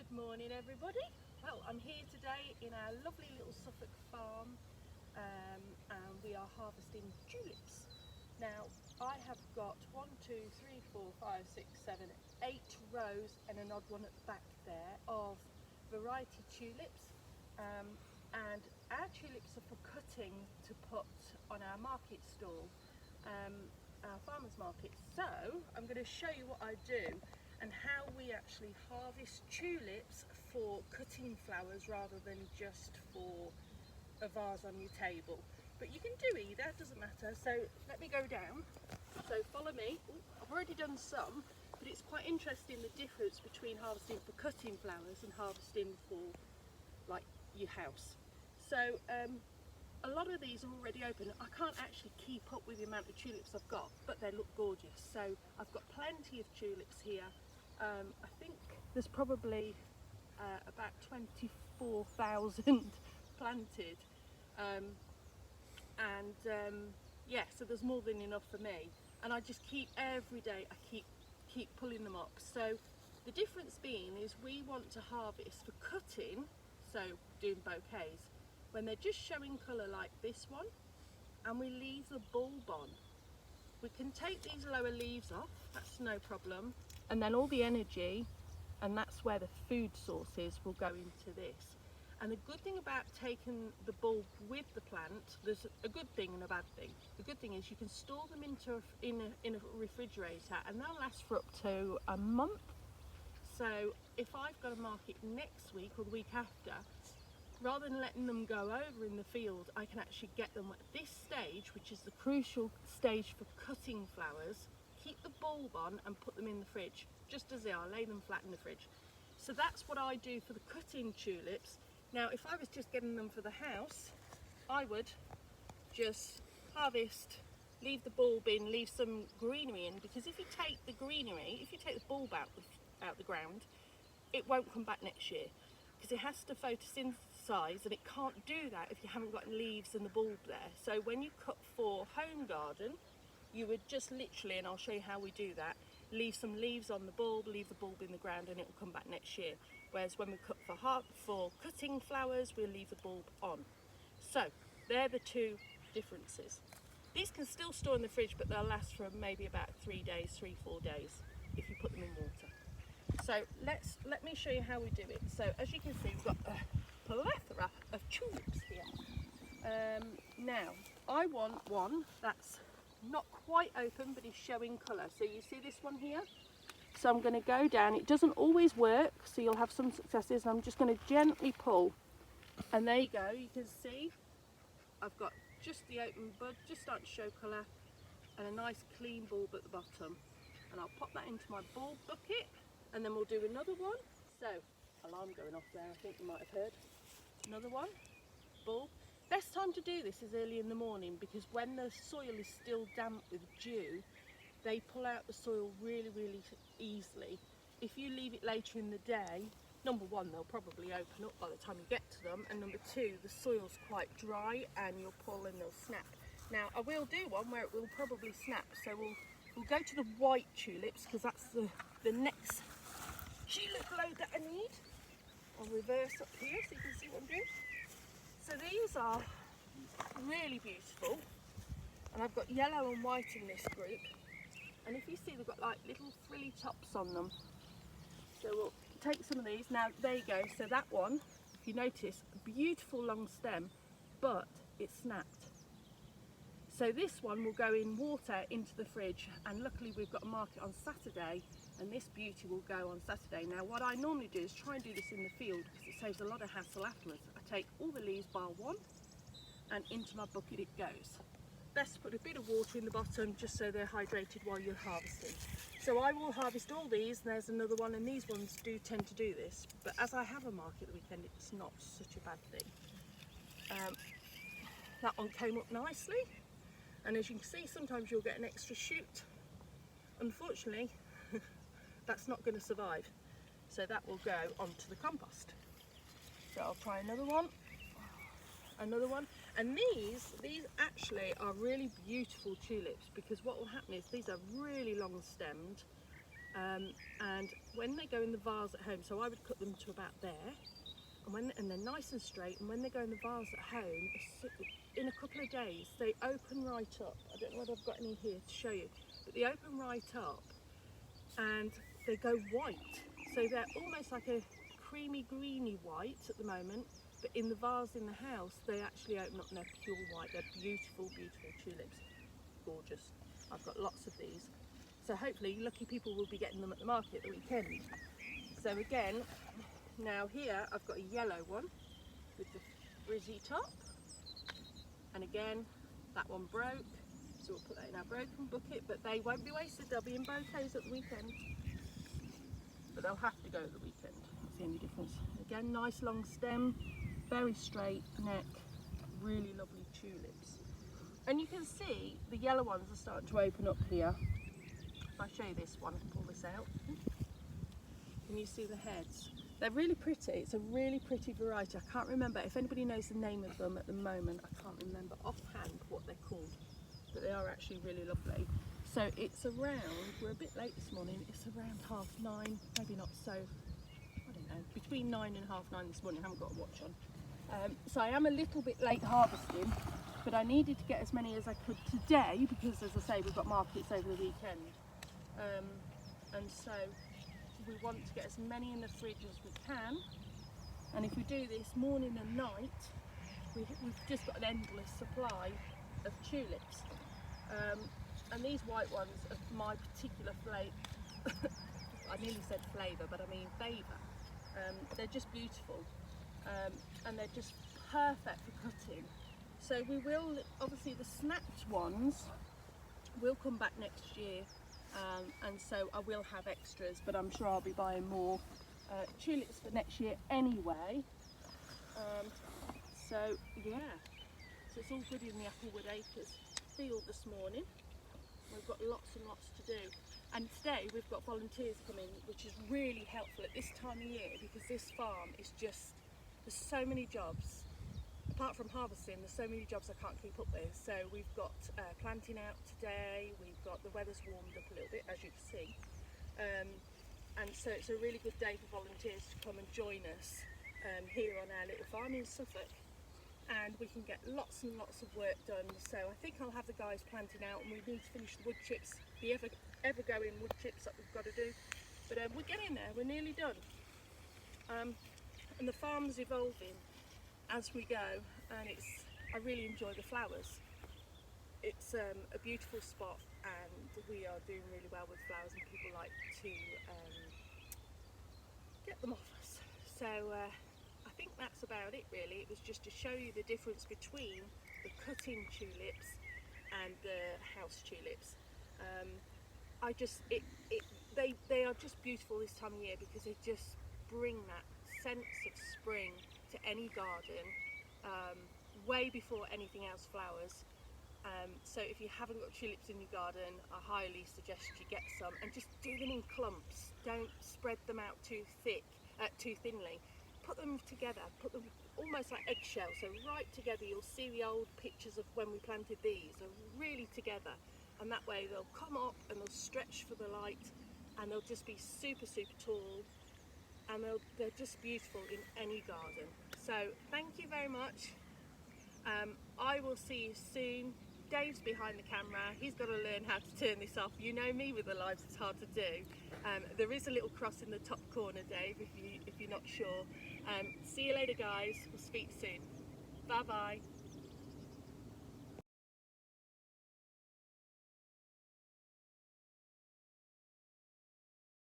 Good morning everybody. Well, I'm here today in our lovely little Suffolk farm and we are harvesting tulips. Now I have got 1, 2, 3, 4, 5, 6, 7, 8 rows and an odd one at the back there of variety tulips, and our tulips are for cutting to put on our market stall, our farmers market. So I'm going to show you what I do and how we actually harvest tulips for cutting flowers rather than just for a vase on your table. But you can do either, it doesn't matter. So let me go down. So follow me. Ooh, I've already done some, but it's quite interesting the difference between harvesting for cutting flowers and harvesting for like your house. So a lot of these are already open. I can't actually keep up with the amount of tulips I've got, but they look gorgeous. So I've got plenty of tulips here. I think there's probably about 24,000 planted, yeah, so there's more than enough for me. And I just keep every day. I keep pulling them up. So the difference being is we want to harvest for cutting, so doing bouquets, when they're just showing colour like this one, and we leave the bulb on. We can take these lower leaves off, that's no problem, and then all the energy, and that's where the food sources will go into this. And the good thing about taking the bulb with the plant, there's a good thing and a bad thing. The good thing is you can store them in a refrigerator and they'll last for up to a month. So if I've got a market next week or the week after, rather than letting them go over in the field, I can actually get them at this stage, which is the crucial stage for cutting flowers, keep the bulb on and put them in the fridge, just as they are, lay them flat in the fridge. So that's what I do for the cutting tulips. Now, if I was just getting them for the house, I would just harvest, leave the bulb in, leave some greenery in, because if you take the greenery, if you take the bulb out the ground, it won't come back next year, because it has to photosynthesize, and it can't do that if you haven't got leaves and the bulb there. So when you cut for home garden, you would just literally, and I'll show you how we do that, leave some leaves on the bulb, leave the bulb in the ground, and it will come back next year. Whereas when we cut for cutting flowers, we'll leave the bulb on. So they're the two differences. These can still store in the fridge, but they'll last for maybe about 3 days, 3-4 days if you put them in water. So let me show you how we do it. So as you can see, we've got a plethora of tulips here. Now I want one that's not quite open but is showing colour. So you see this one here? So I'm going to go down. It doesn't always work, so you'll have some successes. I'm just going to gently pull, and there you go. You can see I've got just the open bud, just starting to show colour, and a nice clean bulb at the bottom. And I'll pop that into my bulb bucket, and then we'll do another one. So, alarm going off there, I think you might have heard. Another one, bulb. Best time to do this is early in the morning, because when the soil is still damp with dew, they pull out the soil really, really easily. If you leave it later in the day, number one, they'll probably open up by the time you get to them, and number two, the soil's quite dry and you'll pull and they'll snap. Now I will do one where it will probably snap, so we'll go to the white tulips, because that's the next tulip load that I need. I'll reverse up here so you can see what I'm doing. So these are really beautiful, and I've got yellow and white in this group. And if you see, they've got like little frilly tops on them. So we'll take some of these. Now there you go. So that one, if you notice, a beautiful long stem, but it snapped. So this one will go in water into the fridge, and luckily we've got a market on Saturday, and this beauty will go on Saturday. Now what I normally do is try and do this in the field, because it saves a lot of hassle afterwards. I take all the leaves bar one, and into my bucket it goes. Best to put a bit of water in the bottom just so they're hydrated while you're harvesting. So I will harvest all these, and there's another one, and these ones do tend to do this, but as I have a market the weekend, it's not such a bad thing. That one came up nicely, and as you can see, sometimes you'll get an extra shoot. Unfortunately, that's not going to survive, so that will go onto the compost. So I'll try another one, and these actually are really beautiful tulips, because what will happen is these are really long stemmed, And when they go in the vase at home, so I would cut them to about there, and they're nice and straight, and when they go in the vase at home, in a couple of days they open right up. I don't know whether I've got any here to show you, but they open right up and they go white, so they're almost like a creamy greeny white at the moment, but in the vase in the house they actually open up and they're pure white. They're beautiful, beautiful tulips, gorgeous. I've got lots of these, so hopefully lucky people will be getting them at the market at the weekend. So again, now here I've got a yellow one with the frizzy top, and again that one broke, so we'll put that in our broken bucket, but they won't be wasted, they'll be in bouquets at the weekend, but they'll have to go at the weekend. That's the only difference. Again, nice long stem, very straight neck, really lovely tulips. And you can see the yellow ones are starting to open up here. If I show you this one, pull this out, can you see the heads? They're really pretty. It's a really pretty variety. I can't remember, if anybody knows the name of them at the moment, I can't remember offhand what they're called, but they are actually really lovely. So it's around, we're a bit late this morning, it's around 9:30, maybe not so, I don't know, between 9 and 9:30 this morning. I haven't got a watch on. So I am a little bit late harvesting, but I needed to get as many as I could today because, as I say, we've got markets over the weekend. And so we want to get as many in the fridge as we can, and if we do this morning and night, we've just got an endless supply of tulips. And these white ones are my particular flavour. I nearly said flavour, but I mean favour. They're just beautiful, and they're just perfect for cutting. So we will, obviously the snapped ones will come back next year. And so I will have extras, but I'm sure I'll be buying more tulips for next year anyway. So yeah, so it's all good in the Applewood Acres field this morning. We've got lots and lots to do, and today we've got volunteers coming, which is really helpful at this time of year, because this farm is just, there's so many jobs. Apart from harvesting, there's so many jobs I can't keep up with. So we've got planting out today, we've got, the weather's warmed up a little bit, as you can see. And so it's a really good day for volunteers to come and join us here on our little farm in Suffolk. And we can get lots and lots of work done. So I think I'll have the guys planting out, and we need to finish the wood chips, the ever going wood chips that we've got to do. But we're getting there, we're nearly done. And the farm's evolving as we go, and I really enjoy the flowers. It's a beautiful spot, and we are doing really well with flowers, and people like to get them off us. So I think that's about it really. It was just to show you the difference between the cutting tulips and the house tulips. They are just beautiful this time of year, because they just bring that sense of spring to any garden, way before anything else flowers. So if you haven't got tulips in your garden, I highly suggest you get some, and just do them in clumps. Don't spread them out too thinly. Put them together, put them almost like eggshells, so right together. You'll see the old pictures of when we planted these are really together, and that way they'll come up and they'll stretch for the light, and they'll just be super, super tall. And they're just beautiful in any garden. So thank you very much. I will see you soon. Dave's behind the camera. He's got to learn how to turn this off. You know me with the lives, it's hard to do. There is a little cross in the top corner, Dave, if you're not sure. See you later, guys. We'll speak soon. Bye bye.